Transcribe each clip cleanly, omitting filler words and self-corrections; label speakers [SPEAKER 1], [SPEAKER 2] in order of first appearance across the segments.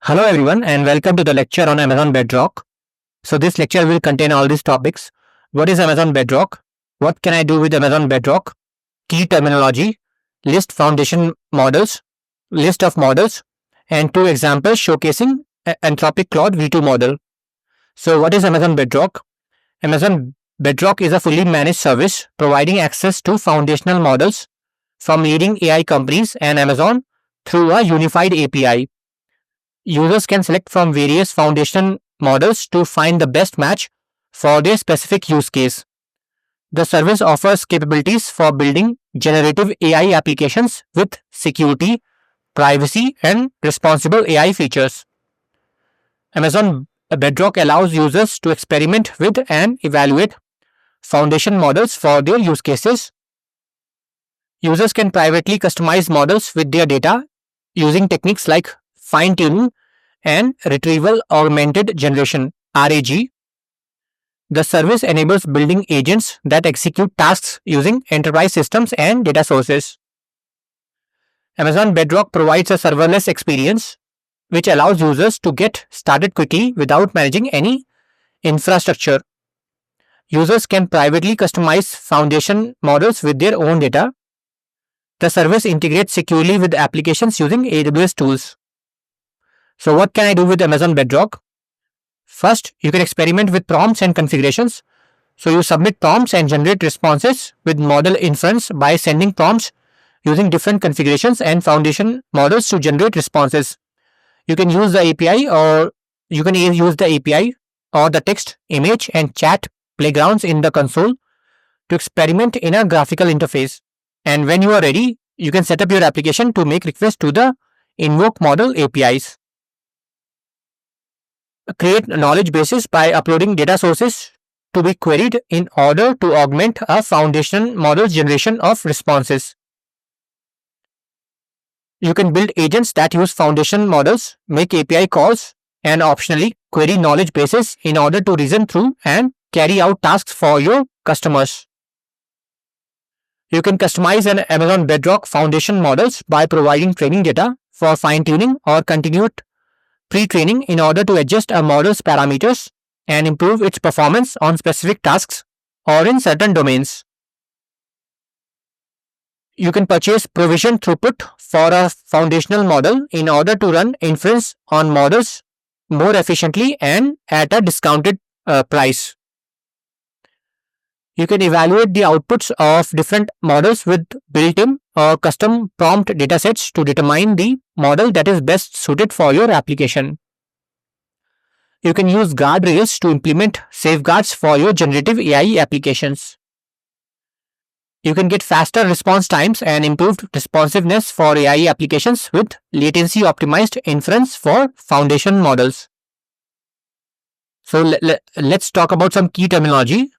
[SPEAKER 1] Hello everyone and welcome to the lecture on Amazon Bedrock. So this lecture will contain all these topics. What is Amazon Bedrock? What can I do with Amazon Bedrock? Key terminology, list foundation models, list of models, and 2 examples showcasing Anthropic Claude V2 model. So what is Amazon Bedrock? Amazon Bedrock is a fully managed service providing access to foundational models from leading AI companies and Amazon through a unified API. Users can select from various foundation models to find the best match for their specific use case. The service offers capabilities for building generative AI applications with security, privacy, and responsible AI features. Amazon Bedrock allows users to experiment with and evaluate foundation models for their use cases. Users can privately customize models with their data using techniques like fine-tuning and retrieval augmented generation (RAG). The service enables building agents that execute tasks using enterprise systems and data sources. Amazon Bedrock provides a serverless experience which allows users to get started quickly without managing any infrastructure. Users can privately customize foundation models with their own data. The service integrates securely with applications using AWS tools. So what can I do with Amazon Bedrock? First, you can experiment with prompts and configurations. So you submit prompts and generate responses with model inference by sending prompts using different configurations and foundation models to generate responses. You can use the API or the text, image and chat playgrounds in the console to experiment in a graphical interface. And when you are ready, you can set up your application to make requests to the invoke model APIs. Create knowledge bases by uploading data sources to be queried in order to augment a foundation model's generation of responses. You can build agents that use foundation models, make API calls, and optionally query knowledge bases in order to reason through and carry out tasks for your customers. You can customize an Amazon Bedrock foundation models by providing training data for fine-tuning or continued pre-training in order to adjust a model's parameters and improve its performance on specific tasks or in certain domains. You can purchase provisioned throughput for a foundational model in order to run inference on models more efficiently and at a discounted price. You can evaluate the outputs of different models with built-in or custom prompt datasets to determine the model that is best suited for your application. You can use guardrails to implement safeguards for your generative AI applications. You can get faster response times and improved responsiveness for AI applications with latency-optimized inference for foundation models. So let's talk about some key terminology.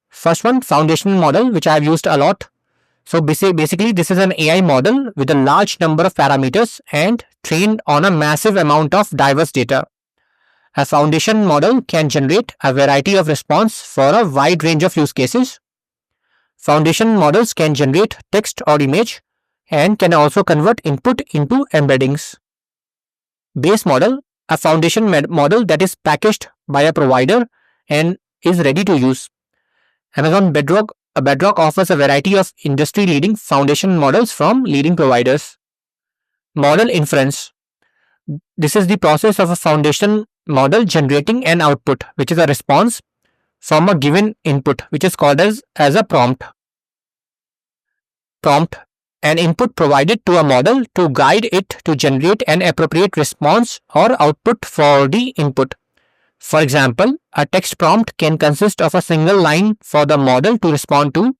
[SPEAKER 1] First one, foundation model, which I have used a lot. So basically, this is an AI model with a large number of parameters and trained on a massive amount of diverse data. A foundation model can generate a variety of response for a wide range of use cases. Foundation models can generate text or image and can also convert input into embeddings. Base model, a foundation model that is packaged by a provider and is ready to use. Amazon Bedrock offers a variety of industry-leading foundation models from leading providers. Model inference. This is the process of a foundation model generating an output, which is a response from a given input, which is called as a prompt. An input provided to a model to guide it to generate an appropriate response or output for the input. For example, a text prompt can consist of a single line for the model to respond to,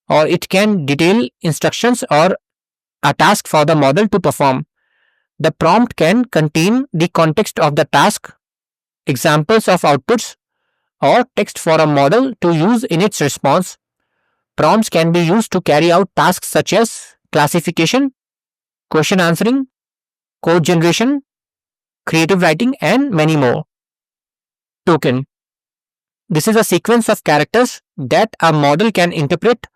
[SPEAKER 1] or it can detail instructions or a task for the model to perform. The prompt can contain the context of the task, examples of outputs, or text for a model to use in its response. Prompts can be used to carry out tasks such as classification, question answering, code generation, creative writing, and many more. Token. This is a sequence of characters that a model can interpret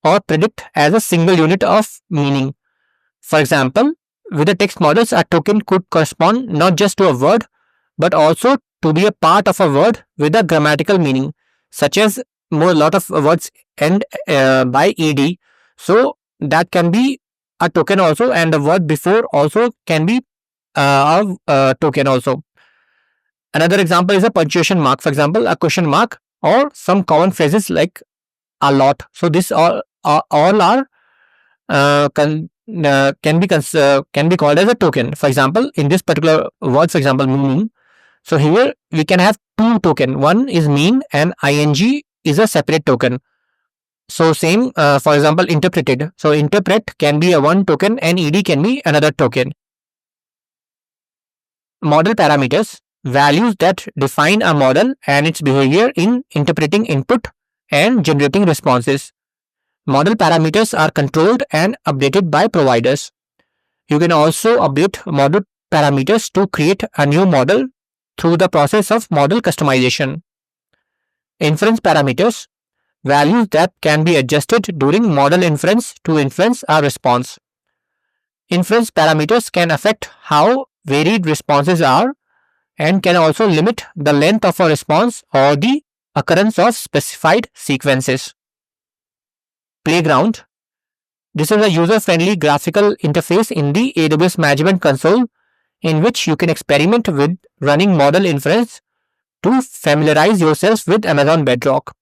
[SPEAKER 1] or predict as a single unit of meaning. For example, With the text models, a token could correspond not just to a word, but also to be a part of a word with a grammatical meaning, such as more lot of words end by ed. So that can be a token also, and the word before also can be a token also. Another example is a punctuation mark, for example, a question mark, or some common phrases like a lot. So this all are can be called as a token. For example, in this particular word, for example, meaning. So here we can have two token. One is mean and ing is a separate token. So same, for example, interpreted. So interpret can be a one token and ed can be another token. Model parameters, values that define a model and its behavior in interpreting input and generating responses. Model parameters are controlled and updated by providers. You can also update model parameters to create a new model through the process of model customization. Inference parameters, values that can be adjusted during model inference to influence a response. Inference parameters can affect how varied responses are and can also limit the length of a response or the occurrence of specified sequences. Playground. This is a user-friendly graphical interface in the AWS Management Console in which you can experiment with running model inference to familiarize yourself with Amazon Bedrock.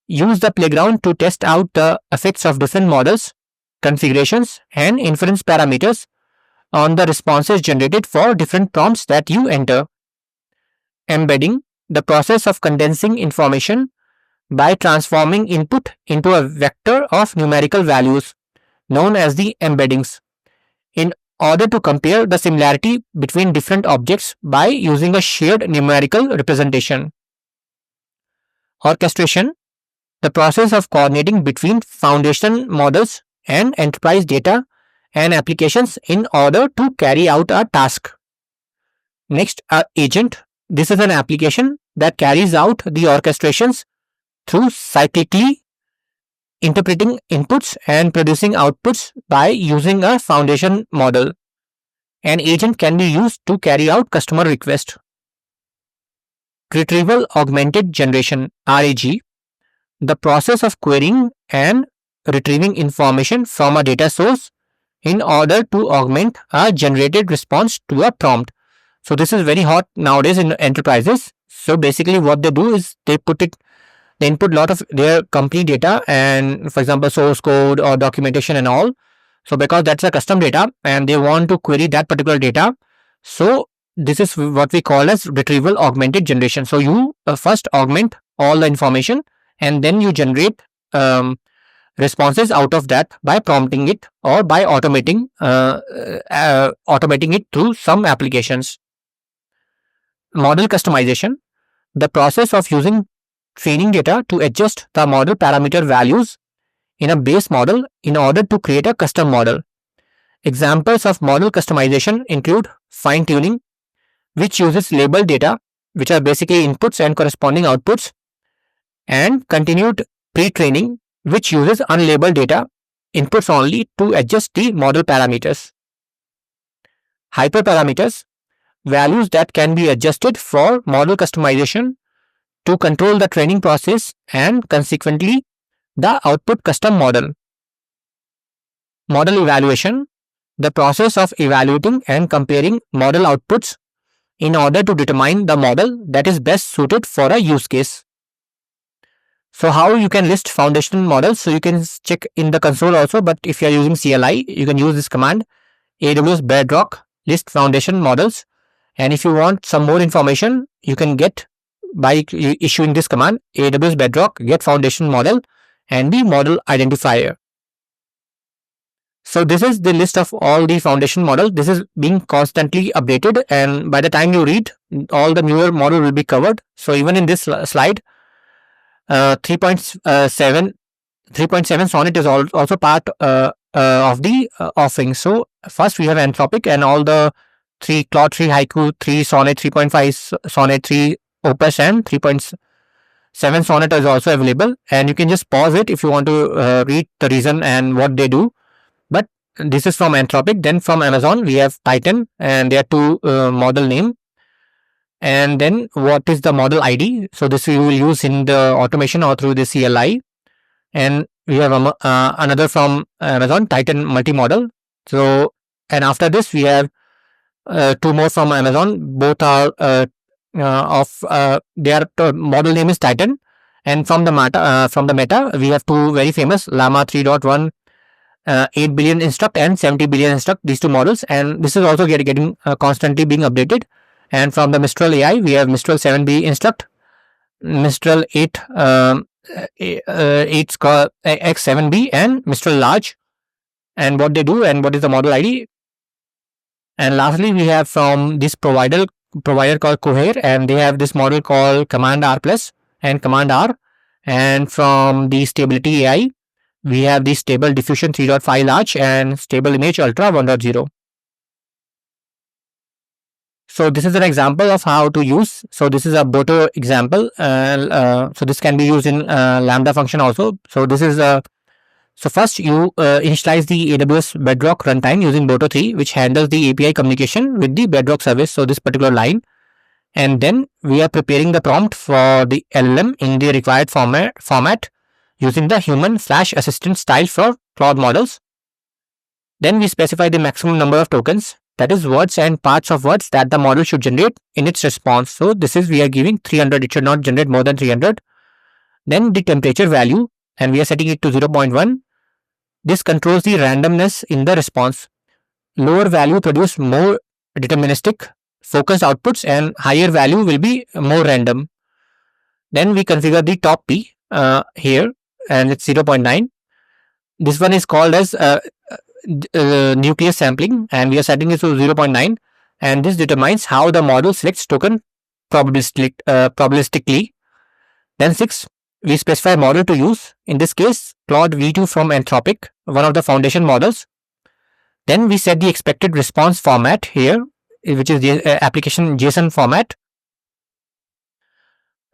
[SPEAKER 1] Use the playground to test out the effects of different models, configurations, and inference parameters on the responses generated for different prompts that you enter. Embedding, the process of condensing information by transforming input into a vector of numerical values, known as the embeddings, in order to compare the similarity between different objects by using a shared numerical representation. Orchestration, the process of coordinating between foundation models and enterprise data and applications in order to carry out a task. Next, our agent. This is an application that carries out the orchestrations through cyclically interpreting inputs and producing outputs by using a foundation model. An agent can be used to carry out customer requests. Retrieval augmented generation (RAG), the process of querying and retrieving information from a data source in order to augment a generated response to a prompt. So this is very hot nowadays in enterprises. So basically what they do is they input lot of their company data and, for example, source code or documentation and all. So because that's a custom data and they want to query that particular data, so this is what we call as retrieval augmented generation. So you first augment all the information and then you generate responses out of that by prompting it or by automating it through some applications. Model customization, the process of using training data to adjust the model parameter values in a base model in order to create a custom model. Examples of model customization include fine-tuning, which uses labeled data, which are basically inputs and corresponding outputs, and continued pre-training, which uses unlabeled data, inputs only, to adjust the model parameters. Hyperparameters, values that can be adjusted for model customization to control the training process and consequently the output custom model. Model evaluation, the process of evaluating and comparing model outputs in order to determine the model that is best suited for a use case. So how you can list foundation models? So you can check in the console also, but if you are using CLI, you can use this command, AWS Bedrock list foundation models. And if you want some more information, you can get by issuing this command, AWS Bedrock get foundation model and the model identifier. So this is the list of all the foundation models. This is being constantly updated, and by the time you read, all the newer model will be covered. So even in this slide, 3.7 Sonnet is also part of the offering. So first we have Anthropic and all the 3 Claude 3 Haiku, 3 Sonnet, 3.5 Sonnet, 3 Opus and 3.7 Sonnet is also available, and you can just pause it if you want to read the reason and what they do. But this is from Anthropic. Then from Amazon, we have Titan, and there are two model name. And then what is the model ID? So this we will use in the automation or through the CLI. And we have another from Amazon, Titan multi-model. So, and after this we have two more from Amazon. Both are their model name is Titan. And from the Meta, we have two very famous Llama 3.1, 8 billion instruct and 70 billion instruct, these two models, and this is also getting constantly being updated. And from the Mistral AI, we have Mistral 7B instruct, Mistral 8 X7B, and Mistral large, and what they do and what is the model ID. And lastly, we have from this provider called Cohere, and they have this model called Command R plus and Command R. And from the Stability AI, we have the Stable Diffusion 3.5 large and Stable Image Ultra 1.0. So this is an example of how to use. So this is a Boto example. So this can be used in Lambda function also. So this is so first you initialize the AWS Bedrock runtime using Boto 3, which handles the API communication with the Bedrock service. So this particular line. And then we are preparing the prompt for the LLM in the required format using the human/assistant style for Claude models. Then we specify the maximum number of tokens, that is words and parts of words, that the model should generate in its response. So this is we are giving 300, it should not generate more than 300. Then the temperature value, and we are setting it to 0.1. This controls the randomness in the response. Lower value produce more deterministic focused outputs, and higher value will be more random. Then we configure the top P here, and it's 0.9. This one is called as nucleus sampling, and we are setting it to 0.9, and this determines how the model selects token probabilistically. Then 6, we specify model to use, in this case Claude V2 from Anthropic, one of the foundation models. Then we set the expected response format here, which is the application JSON format,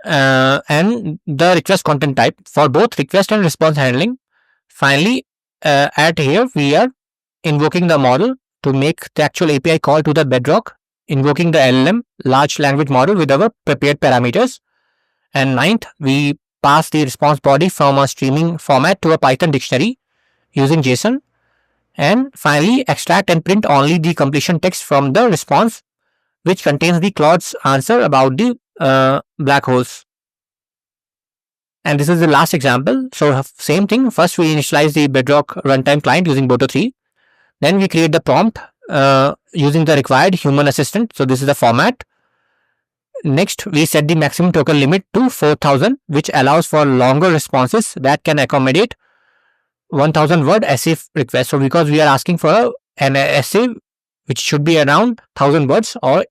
[SPEAKER 1] and the request content type for both request and response handling. Finally, at here we are invoking the model to make the actual API call to the Bedrock, invoking the LLM large language model with our prepared parameters. And 9th, we pass the response body from a streaming format to a Python dictionary using JSON. And finally, extract and print only the completion text from the response, which contains the Claude's answer about the black holes. And this is the last example. So same thing. First, we initialize the Bedrock runtime client using Boto 3. Then we create the prompt using the required human assistant. So this is the format. Next, we set the maximum token limit to 4000, which allows for longer responses that can accommodate 1000 word essay request. So because we are asking for an essay which should be around 1000 words or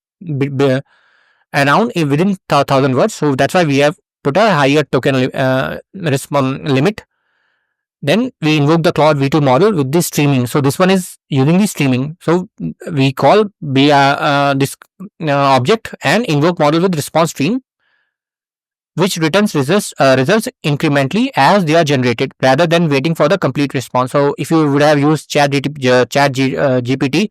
[SPEAKER 1] around within 1000 words. So that's why we have put a higher token limit. Then we invoke the Claude V2 model with this streaming. So this one is using the streaming. So we call this object and invoke model with response stream, which returns results incrementally as they are generated rather than waiting for the complete response. So if you would have used GPT,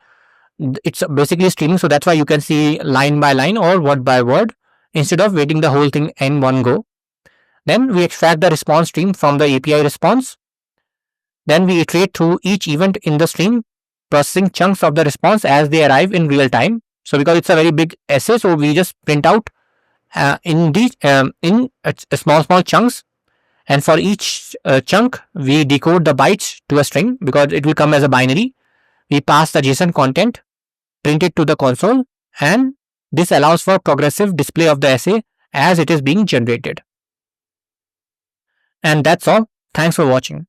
[SPEAKER 1] it's basically streaming. So that's why you can see line by line or word by word instead of waiting the whole thing in one go. Then we extract the response stream from the API response. Then we iterate through each event in the stream, processing chunks of the response as they arrive in real time. So because it's a very big essay, so we just print out in small chunks, and for each chunk we decode the bytes to a string because it will come as a binary. We pass the JSON content, print it to the console, and this allows for progressive display of the essay as it is being generated. And that's all. Thanks for watching.